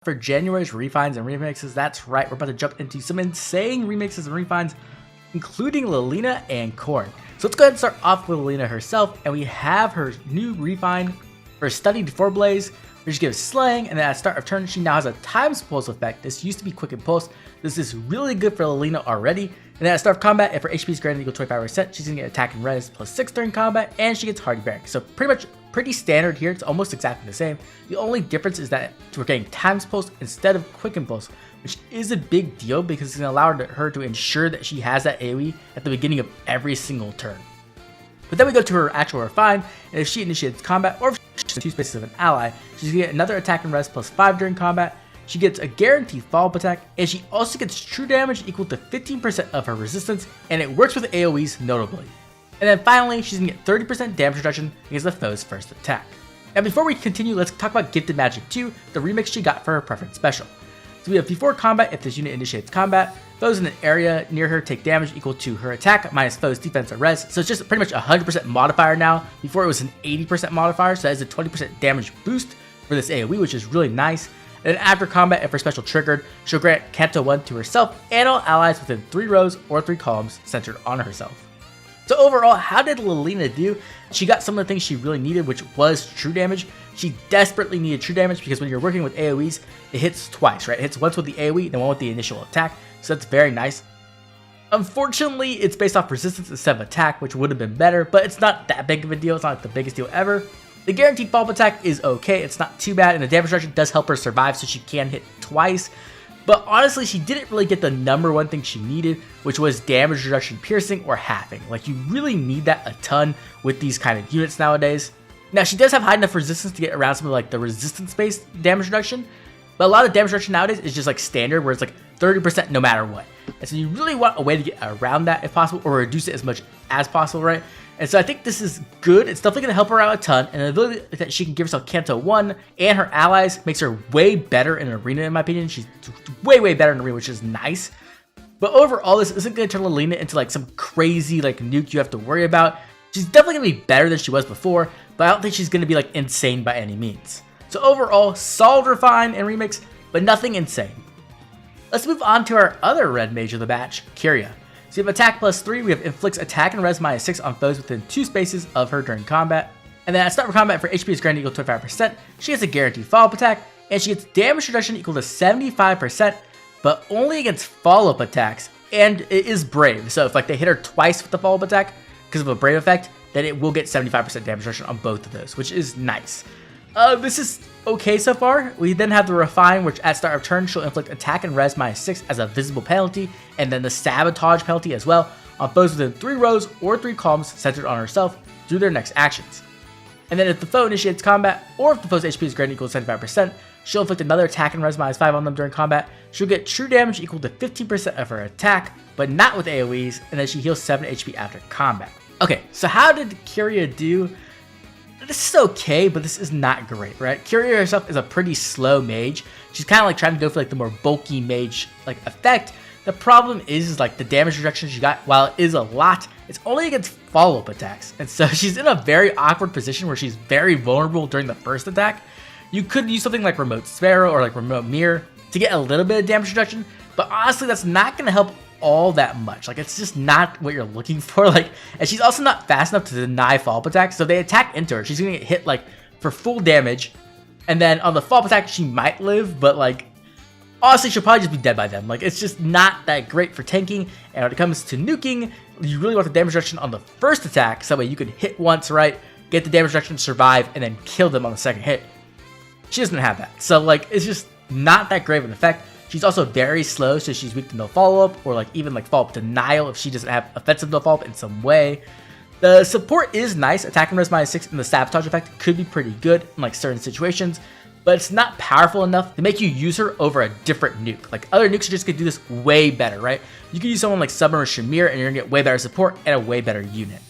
For January's refines and remixes, that's right, we're about to jump into some insane remixes and refines, including Lilina and Corrin. So let's go ahead and start off with Lilina herself, and we have her new refine for Studied Forblaze, which gives Slaying, and then at the start of turn, she now has a Times Pulse effect. This used to be Quick Impulse. This is really good for Lilina already. And then at the start of combat, if her HP is granted equal to 25%, she's going to get Attack and Res plus 6 during combat, and she gets Hardy Bearing. So pretty standard here. It's almost exactly the same. The only difference is that we're getting Times Pulse instead of Quick Impulse, which is a big deal because it's going to allow her to ensure that she has that AoE at the beginning of every single turn. But then we go to her actual refine, and if she initiates combat, or if she's in 2 spaces of an ally, she's going to get another Attack and Res plus 5 during combat. She gets a guaranteed follow-up attack, and she also gets true damage equal to 15% of her resistance, and it works with AoEs notably. And then finally, she's going to get 30% damage reduction against the foe's first attack. Now before we continue, let's talk about Gifted Magic 2, the remix she got for her preference special. So we have before combat, if this unit initiates combat, foes in an area near her take damage equal to her attack minus foe's defense or res. So it's just pretty much a 100% modifier now. Before it was an 80% modifier, so that is a 20% damage boost for this AoE, which is really nice. And then after combat, if her special triggered, she'll grant Canto 1 to herself and all allies within 3 rows or 3 columns centered on herself. So overall, how did Lilina do? She got some of the things she really needed, which was true damage. She desperately needed true damage because when you're working with AoEs, it hits twice, right? It hits once with the AoE, then one with the initial attack. So that's very nice. Unfortunately, it's based off resistance instead of attack, which would have been better, but it's not that big of a deal. It's not like the biggest deal ever. The guaranteed follow-up attack is okay. It's not too bad, and the damage reduction does help her survive, so she can hit twice. But honestly, she didn't really get the number one thing she needed, which was damage reduction piercing or halving. Like, you really need that a ton with these kind of units nowadays. Now, she does have high enough resistance to get around some of like the resistance-based damage reduction, but a lot of damage reduction nowadays is just like standard, where it's like 30% no matter what. And so you really want a way to get around that if possible, or reduce it as much as possible, right? And so I think this is good. It's definitely going to help her out a ton, and the ability that she can give herself Canto 1 and her allies makes her way better in Arena, in my opinion. She's way better in Arena, which is nice. But overall, this isn't going to turn Lilina into like some crazy like nuke you have to worry about. She's definitely going to be better than she was before, but I don't think she's going to be like insane by any means. So overall, solid refine and remix, but nothing insane. Let's move on to our other red mage of the batch, Kiria. So we have attack plus 3, we have inflicts attack and res minus 6 on foes within 2 spaces of her during combat. And then at start of combat, for HP is granted equal to 25%, she gets a guaranteed follow-up attack, and she gets damage reduction equal to 75%, but only against follow-up attacks, and it is brave. So if like they hit her twice with the follow-up attack because of a brave effect, then it will get 75% damage reduction on both of those, which is nice. This is okay so far. We then have the refine, which at start of turn she'll inflict attack and res minus 6 as a visible penalty, and then the sabotage penalty as well on foes within 3 rows or 3 columns centered on herself through their next actions. And then if the foe initiates combat, or if the foe's HP is greater than equal to 75%, she'll inflict another attack and res minus 5 on them during combat. She'll get true damage equal to 15% of her attack, but not with AoEs, and then she heals 7 HP after combat. Okay, so how did Kiria do? This is okay, but this is not great, right? Kiria herself is a pretty slow mage. She's kind of like trying to go for like the more bulky mage like effect. The problem is like the damage reduction she got, while it is a lot, it's only against follow-up attacks. And so she's in a very awkward position where she's very vulnerable during the first attack. You could use something like Remote Sparrow or like Remote Mirror to get a little bit of damage reduction, but honestly, that's not going to help all that much. Like, it's just not what you're looking for. Like, and she's also not fast enough to deny follow-up attacks, so if they attack into her, she's gonna get hit like for full damage, and then on the follow-up attack she might live, but like honestly she'll probably just be dead by then. Like, it's just not that great for tanking. And when it comes to nuking, you really want the damage reduction on the first attack, so that way you can hit once, right, get the damage reduction, survive, and then kill them on the second hit. She doesn't have that, so like it's just not that great of an effect. She's also very slow, so she's weak to no follow-up, or like even like follow-up denial if she doesn't have offensive no follow-up in some way. The support is nice. Attack and res minus 6 and the sabotage effect could be pretty good in like certain situations, but it's not powerful enough to make you use her over a different nuke. Like, other nukes are just gonna do this way better, right? You can use someone like Submarine Shamir and you're gonna get way better support and a way better unit.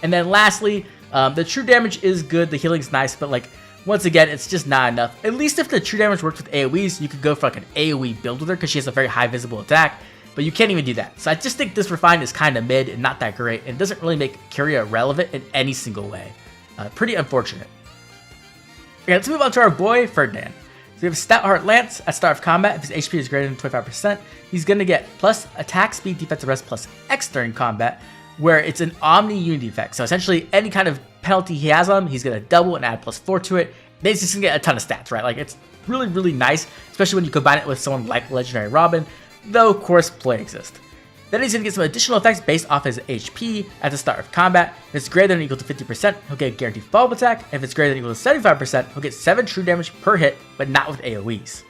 And then lastly, the true damage is good, the healing's nice, but like, once again, it's just not enough. At least if the true damage works with AoEs, you could go for like an AoE build with her because she has a very high visible attack, but you can't even do that. So I just think this refine is kind of mid and not that great, and doesn't really make Kiria relevant in any single way. Pretty unfortunate. Okay, let's move on to our boy, Ferdinand. we have Stout Heart Lance at start of combat. If his HP is greater than 25%, he's going to get plus attack, speed, defensive rest, plus X during combat, where it's an Omni Unity effect. So essentially, any kind of penalty he has on him, he's going to double and add +4 to it. Then he's just going to get a ton of stats, right? Like, it's really, really nice, especially when you combine it with someone like Legendary Robin, though, of course, play exists. Then he's going to get some additional effects based off his HP at the start of combat. If it's greater than or equal to 50%, he'll get a guaranteed follow-up attack. And if it's greater than or equal to 75%, he'll get 7 true damage per hit, but not with AoEs.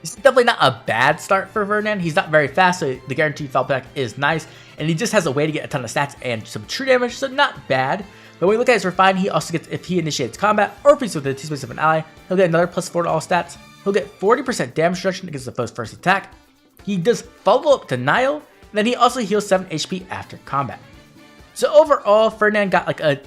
It's definitely not a bad start for Ferdinand. He's not very fast, so the guaranteed follow-up attack is nice. And he just has a way to get a ton of stats and some true damage, so not bad. But when we look at his refine, he also gets, if he initiates combat or if he's within 2 spaces of an ally, he'll get another +4 to all stats. He'll get 40% damage reduction against the foe's first attack. He does follow-up denial. Then he also heals 7 HP after combat. So overall, Ferdinand got like a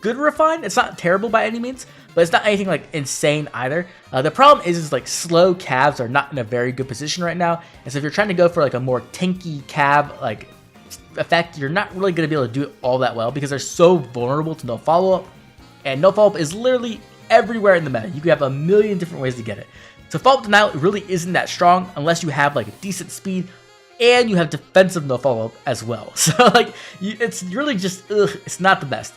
good refine. It's not terrible by any means, but it's not anything like insane either. The problem is like slow calves are not in a very good position right now. And so if you're trying to go for like a more tanky cab like effect, you're not really going to be able to do it all that well because they're so vulnerable to no follow-up. And no follow-up is literally everywhere in the meta. You can have a million different ways to get it. So follow-up denial really isn't that strong unless you have like a decent speed and you have defensive no follow-up as well. So like, it's really just, it's not the best.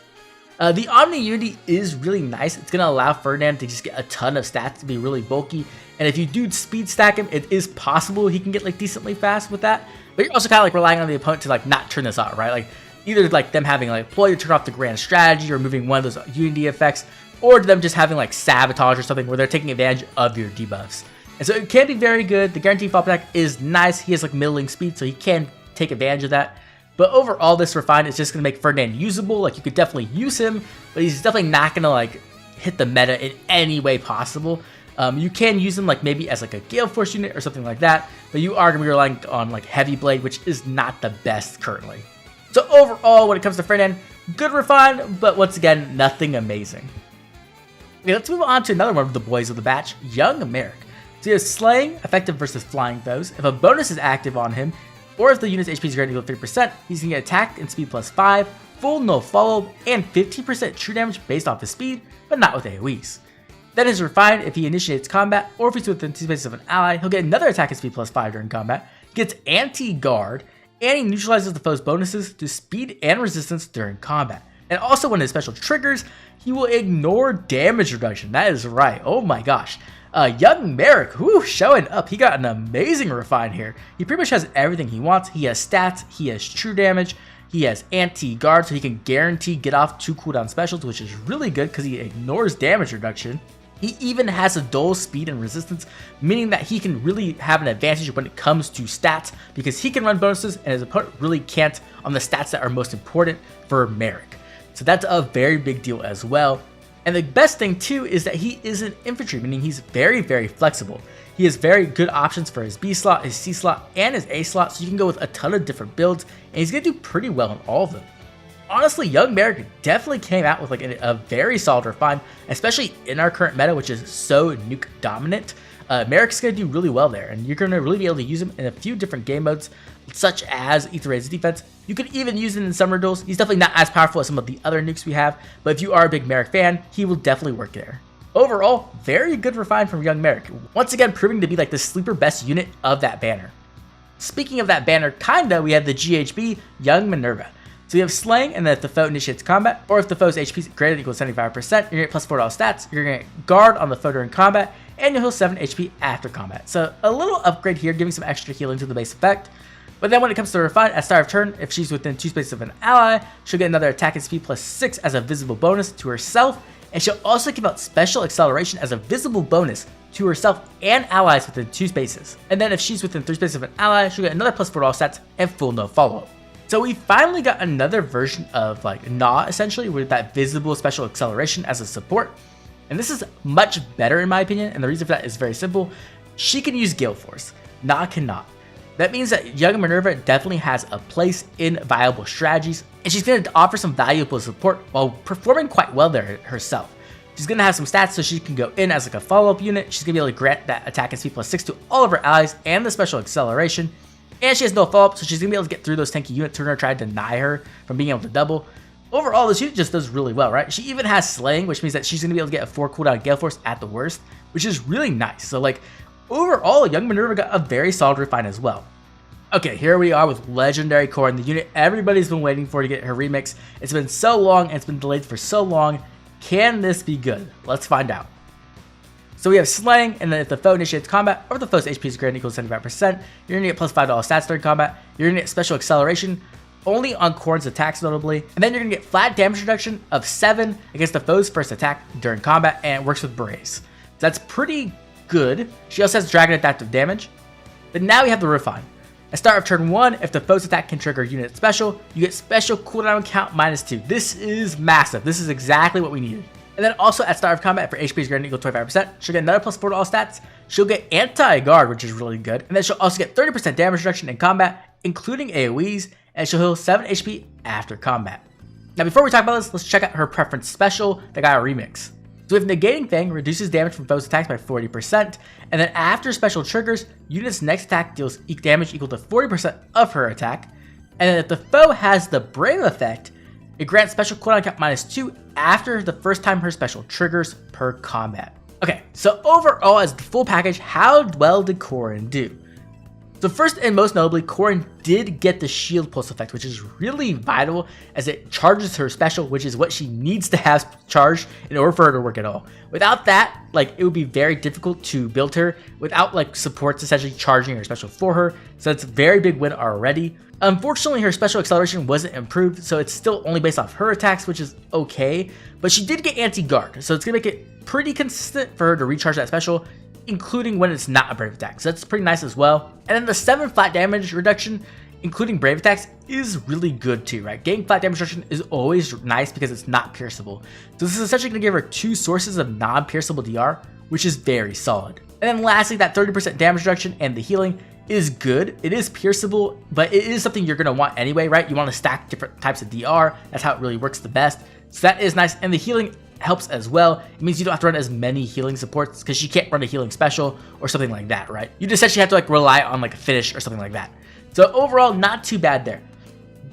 The Omni Unity is really nice. It's going to allow Ferdinand to just get a ton of stats to be really bulky. And if you do speed stack him, it is possible he can get like decently fast with that. But you're also kind of like relying on the opponent to like not turn this on, right? Like either like them having like ploy to turn off the grand strategy or moving one of those Unity effects, or them just having like sabotage or something where they're taking advantage of your debuffs. And so it can be very good. The guaranteed follow-up attack is nice. He has like middling speed, so he can take advantage of that. But overall, this refine is just going to make Ferdinand usable. Like, you could definitely use him, but he's definitely not going to like hit the meta in any way possible. You can use him like maybe as like a Gale Force unit or something like that, but you are going to be relying on like Heavy Blade, which is not the best currently. So overall, when it comes to Ferdinand, good refine, but once again, nothing amazing. Okay, let's move on to another one of the boys of the batch, Young Merric. So he has Slaying, effective versus flying foes. If a bonus is active on him, or if the unit's HP is greater than 3%, he's going to get attack and speed +5, full no follow, and 15% true damage based off his speed, but not with AoEs. Then his refine, if he initiates combat, or if he's within 2 spaces of an ally, he'll get another attack and speed +5 during combat, gets anti-guard, and he neutralizes the foe's bonuses to speed and resistance during combat. And also when his special triggers, he will ignore damage reduction. That is right. Oh my gosh. Young Merric, whoo, showing up. He got an amazing refine here. He pretty much has everything he wants. He has stats, he has true damage, he has anti-guard, so he can guarantee get off 2 cooldown specials, which is really good because he ignores damage reduction. He even has a dull speed and resistance, meaning that he can really have an advantage when it comes to stats because he can run bonuses and his opponent really can't on the stats that are most important for Merric. So that's a very big deal as well. And the best thing too is that he is an infantry, meaning he's very, very flexible. He has very good options for his B slot, his C slot, and his A slot, so you can go with a ton of different builds, and he's going to do pretty well in all of them. Honestly, Young Merric definitely came out with like a very solid refine, especially in our current meta, which is so nuke dominant. Merric's going to do really well there, and you're going to really be able to use him in a few different game modes, such as Ether Raid's defense. You could even use him in summer duels. He's definitely not as powerful as some of the other nukes we have, but if you are a big Merric fan, he will definitely work there. Overall, very good refine from Young Merric, once again proving to be like the sleeper best unit of that banner. Speaking of that banner, we have the GHB, Young Minerva. So you have Slaying, and then if the foe initiates combat, or if the foe's HP is greater than or equal to 75%, you're going to get +4 to all stats, you're going to get guard on the foe during combat, and you'll heal 7 HP after combat. So a little upgrade here, giving some extra healing to the base effect. But then when it comes to refine, at start of turn, if she's within 2 spaces of an ally, she'll get another attack and speed +6 as a visible bonus to herself, and she'll also give out special acceleration as a visible bonus to herself and allies within 2 spaces. And then if she's within 3 spaces of an ally, she'll get another +4 to all stats and full no follow-up. So we finally got another version of like Gnaw, essentially, with that visible special acceleration as a support. And this is much better in my opinion, and the reason for that is very simple. She can use Gale Force, Gnaw cannot. That means that Young Minerva definitely has a place in viable strategies, and she's going to offer some valuable support while performing quite well there herself. She's going to have some stats so she can go in as like a follow-up unit. She's going to be able to grant that attack and speed +6 to all of her allies and the special acceleration. And she has no follow-up, so she's going to be able to get through those tanky units who are going to try to deny her from being able to double. Overall, this unit just does really well, right? She even has Slaying, which means that she's going to be able to get a 4 cooldown Gale Force at the worst, which is really nice. So like, overall, young Minerva got a very solid refine as well. Okay, here we are with Legendary Corrin, the unit everybody's been waiting for to get her remix. It's been so long and it's been delayed for so long. Can this be good? Let's find out. So we have Slaying, and then if the foe initiates combat, or if the foe's HP is greater than equal to 75%, you're going to get plus $5 stats during combat. You're going to get special acceleration, only on Corrin's attacks notably, and then you're going to get flat damage reduction of 7 against the foe's first attack during combat, and it works with Brace. So that's pretty good. She also has Dragon Adaptive damage. But now we have the refine. At start of turn 1, if the foe's attack can trigger unit special, you get special cooldown count -2. This is massive. This is exactly what we needed. And then also at start of combat, for HP is greater than equal to 25%, she'll get another plus 4 to all stats. She'll get anti-guard, which is really good. And then she'll also get 30% damage reduction in combat, including AoEs, and she'll heal 7 HP after combat. Now before we talk about this, let's check out her preference special that got a remix. So if Negating Fang reduces damage from foes' attacks by 40%, and then after special triggers, unit's next attack deals damage equal to 40% of her attack, and then if the foe has the Brave effect, it grants special cooldown count -2 after the first time her special triggers per combat. Okay, so overall as the full package, how well did Corrin do? So first and most notably, Corrin did get the shield pulse effect, which is really vital as it charges her special, which is what she needs to have charged in order for her to work at all. Without that, like, it would be very difficult to build her without like supports essentially charging her special for her. So it's a very big win already. Unfortunately, her special acceleration wasn't improved, so it's still only based off her attacks, which is okay. But she did get anti-guard, so it's gonna make it pretty consistent for her to recharge that special, including when it's not a brave attack. So that's pretty nice as well. And then the 7 flat damage reduction, including brave attacks, is really good too, right? Getting flat damage reduction is always nice because it's not pierceable. So this is essentially going to give her 2 sources of non-pierceable DR, which is very solid. And then lastly, that 30% damage reduction and the healing is good. It is pierceable, but it is something you're going to want anyway, right? You want to stack different types of DR. That's how it really works the best. So that is nice. And the healing helps as well. It means you don't have to run as many healing supports because she can't run a healing special or something like that, right? You just essentially have to like rely on like a finish or something like that. So overall, not too bad there.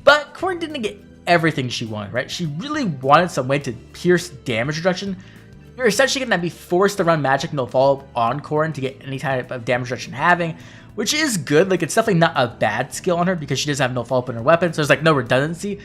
But Corrin didn't get everything she wanted, right? She really wanted some way to pierce damage reduction. You're essentially going to be forced to run magic no follow-up on Corrin to get any type of damage reduction having, which is good. Like, it's definitely not a bad skill on her because she doesn't have no follow-up in her weapon, so there's like no redundancy.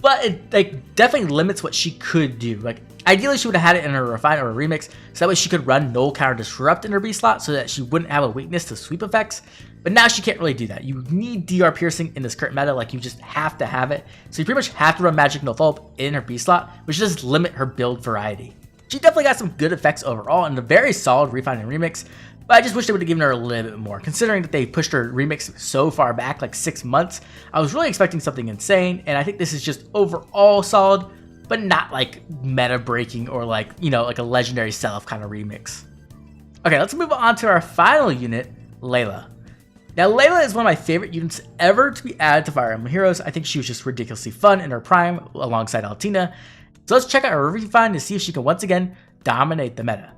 But it like definitely limits what she could do. Like, ideally she would have had it in her refine or a remix, so that way she could run null counter disrupt in her B slot so that she wouldn't have a weakness to sweep effects. But now she can't really do that. You need DR piercing in this current meta, like you just have to have it. So you pretty much have to run magic no follow-up in her B slot, which does limit her build variety. She definitely got some good effects overall and a very solid refine and remix, but I just wish they would have given her a little bit more. Considering that they pushed her remix so far back, like 6 months, I was really expecting something insane, and I think this is just overall solid, but not like meta breaking or like, you know, like a legendary sell-off kind of remix. Okay, let's move on to our final unit, Leila. Now, Leila is one of my favorite units ever to be added to Fire Emblem Heroes. I think she was just ridiculously fun in her prime alongside Altina. So let's check out her refine to see if she can once again dominate the meta.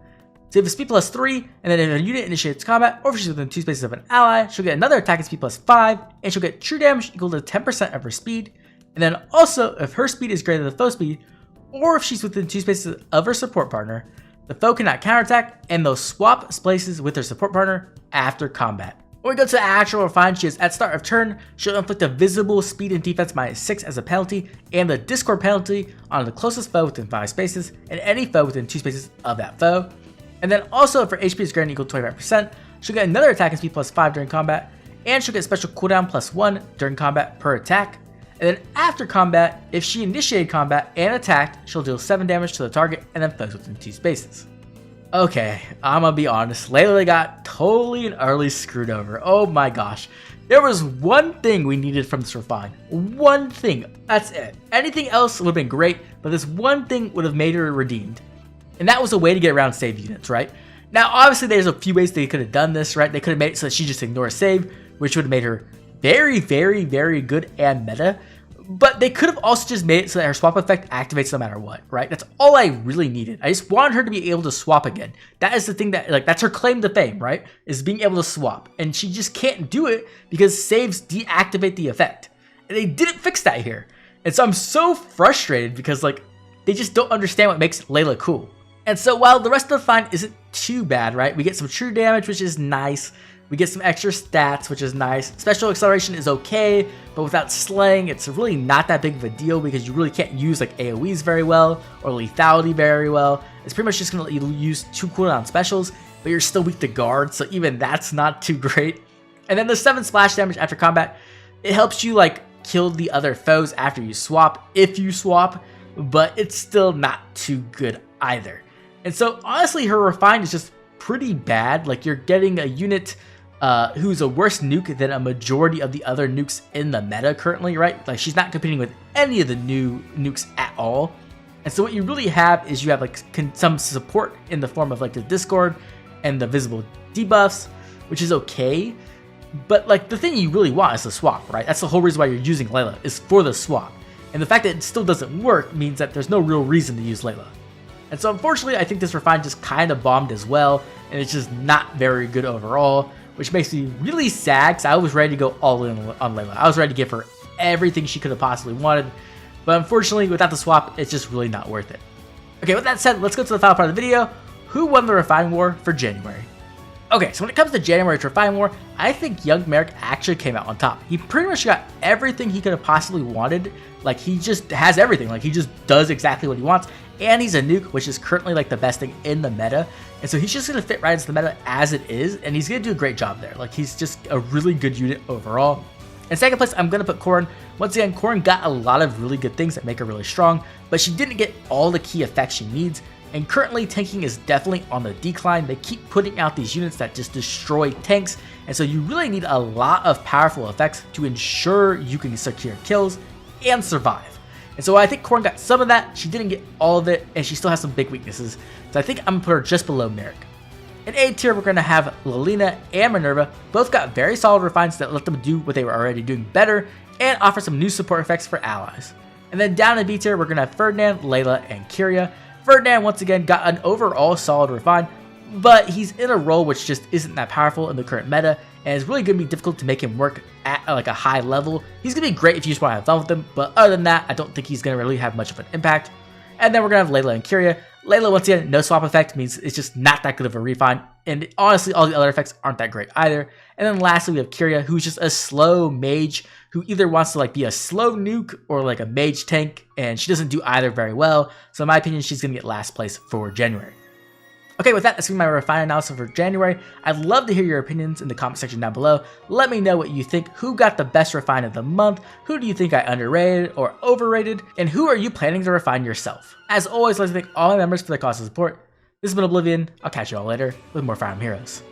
So if it's speed plus 3, and then if a unit initiates combat, or if she's within 2 spaces of an ally, she'll get another attack at speed plus 5, and she'll get true damage equal to 10% of her speed. And then also, if her speed is greater than the foe speed, or if she's within 2 spaces of her support partner, the foe cannot counterattack, and they'll swap places with their support partner after combat. When we go to the actual refine, she is at start of turn, she'll inflict a visible speed and defense -6 as a penalty, and the discord penalty on the closest foe within 5 spaces, and any foe within 2 spaces of that foe. And then also, if her HP is greater than equal to 25%, she'll get another attack at speed plus 5 during combat, and she'll get special cooldown plus 1 during combat per attack. And then after combat, if she initiated combat and attacked, she'll deal 7 damage to the target and then foes within 2 spaces. Okay, I'm gonna be honest, Leila got totally and utterly screwed over. Oh my gosh. There was one thing we needed from this refine. One thing, that's it. Anything else would have been great, but this one thing would have made her redeemed. And that was a way to get around save units, right? Now, obviously, there's a few ways they could have done this, right? They could have made it so that she just ignores save, which would have made her very, very, very good and meta. But they could have also just made it so that her swap effect activates no matter what, right? That's all I really needed. I just wanted her to be able to swap again. That is the thing that, like, that's her claim to fame, right? Is being able to swap. And she just can't do it because saves deactivate the effect. And they didn't fix that here. And so I'm so frustrated because like they just don't understand what makes Leila cool. And so while the rest of the find isn't too bad, right? We get some true damage, which is nice. We get some extra stats, which is nice. Special acceleration is okay, but without slaying, it's really not that big of a deal because you really can't use like AoEs very well or lethality very well. It's pretty much just gonna let you use 2 cooldown specials, but you're still weak to guard, so even that's not too great. And then the 7 splash damage after combat, it helps you like kill the other foes after you swap, if you swap, but it's still not too good either. And so honestly, her refined is just pretty bad. Like you're getting a unit who's a worse nuke than a majority of the other nukes in the meta currently, right? Like she's not competing with any of the new nukes at all. And so what you really have is you have like some support in the form of like the Discord and the visible debuffs, which is okay. But like the thing you really want is the swap, right? That's the whole reason why you're using Leila, is for the swap. And the fact that it still doesn't work means that there's no real reason to use Leila. And so unfortunately, I think this refine just kind of bombed as well, and it's just not very good overall, which makes me really sad because I was ready to go all in on Leila. I was ready to give her everything she could have possibly wanted, but unfortunately, without the swap, it's just really not worth it. Okay, with that said, let's go to the final part of the video. Who won the refine war for January? Okay, so when it comes to January's refine war, I think young Merric actually came out on top. He pretty much got everything he could have possibly wanted. Like he just has everything. Like he just does exactly what he wants. And he's a nuke, which is currently like the best thing in the meta. And so he's just going to fit right into the meta as it is. And he's going to do a great job there. Like he's just a really good unit overall. In second place, I'm going to put Corrin. Once again, Corrin got a lot of really good things that make her really strong, but she didn't get all the key effects she needs. And currently, tanking is definitely on the decline. They keep putting out these units that just destroy tanks. And so you really need a lot of powerful effects to ensure you can secure kills and survive. And so I think Corrin got some of that. She didn't get all of it, and she still has some big weaknesses. So I think I'm going to put her just below Merric. In A tier, we're going to have Lilina and Minerva. Both got very solid refines that let them do what they were already doing better and offer some new support effects for allies. And then down in B tier, we're going to have Ferdinand, Leila, and Kiria. Ferdinand once again got an overall solid refine, but he's in a role which just isn't that powerful in the current meta, and it's really going to be difficult to make him work at like a high level. He's going to be great if you just want to have fun with him, but other than that, I don't think he's going to really have much of an impact. And then we're going to have Leila and Kiria. Leila, once again, no swap effect means it's just not that good of a refine, and honestly, all the other effects aren't that great either. And then lastly, we have Kiria, who's just a slow mage who either wants to like be a slow nuke or like a mage tank, and she doesn't do either very well. So in my opinion, she's going to get last place for January. Okay, with that, that's going to be my refine analysis for January. I'd love to hear your opinions in the comment section down below. Let me know what you think. Who got the best refine of the month? Who do you think I underrated or overrated? And who are you planning to refine yourself? As always, I'd like to thank all my members for their constant support. This has been Oblivion. I'll catch you all later with more Fire Emblem Heroes.